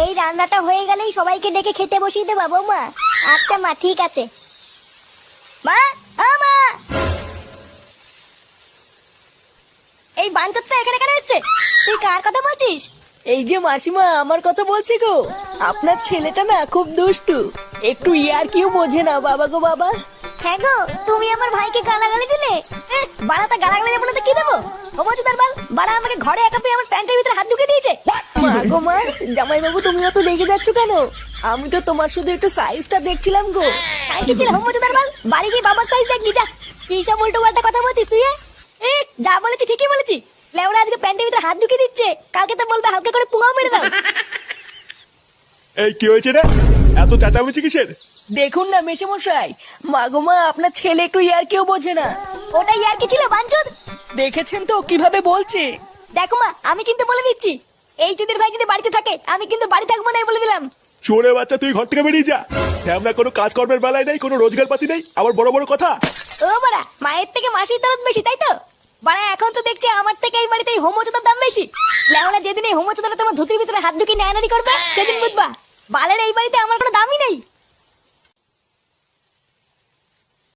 এই রান্নাটা হয়ে গেলেই সবাইকে ডেকে খেতে বসিয়ে দেবা বৌমা। আচ্ছা মা, ঠিক আছে। মা, ও মা, এই বাঞ্চতটা এখানে কেন এসছে? তুই কার কথা বলছিস? এই যে মাসিমা, আমার কথা বলছি গো। আপনার ছেলেটা না খুব দুষ্টু, একটু ইয়ার কিউ বোঝে না বাবা গো বাবা। হ্যাঁ গো, তুমি আমার ভাইকে গালাগালি দিলে। বাড়াটা গালাগালি দেবো না তো কি দেবো? ও বলছো তার বাল, বাড়া আমাকে ঘরে একা পেয়ে আমার প্যান্টের ভিতরে হাত ঢুকে দিয়েছে। মা গো মা, জামাই বাবু তুমি অত রেগে যাচ্ছ কেন? আমি তো তোমার শুধু একটু সাইজটা দেখছিলাম গো। সাইজ ছিল হোম তার বাল, বাড়ি গিয়ে বাবার সাইজ দেখবি যা। কি সব উল্টো পাল্টা কথা বলছিস তুই? যা বলেছি ঠিকই বলেছি। লেওরা আজকে প্যান্টের ভিতরে হাত ঢুকে দিচ্ছে, কালকে তো বলবে হালকা করে পুঙাও মেরে দাও। এই কি হয়েছে রে? এত চেঁচামেচি কিসের? দেখুন না মেশামশাই, মা গো মা, আপনার ছেলে একটু ইয়ার কিউ বোঝে না। ওটাই আর কি ছিল বাঞ্চদ? দেখেছেন তো কিভাবে বলছে। দেখো মা, আমি কিন্তু বলে দিচ্ছি, এই চুদির ভাই যদি বাড়িতে থাকে আমি কিন্তু বাড়ি থাকবো না, বলে দিলাম। চোরে বাচ্চা, তুই ঘর থেকে বেরিয়ে যা। আমরা কোনো কাজকর্মের বেলায় নেই, কোনো রোজগার পাতি নেই, আবার বড় বড় কথা। ও বাড়া, মায়ের থেকে মাসির দরদ বেশি, তাই তো? বাড়া এখন তো দেখছি আমার থেকে এই বাড়িতে হোমোচোদার দাম বেশি। লেওনা যেদিন এই হোমোচোদারা তোমার ধুতির ভিতরে হাত ঢুকিয়ে নেয়ানারি করবে সেদিন বুঝবা বালের এই বাড়িতে আমার কোনো দামই নেই।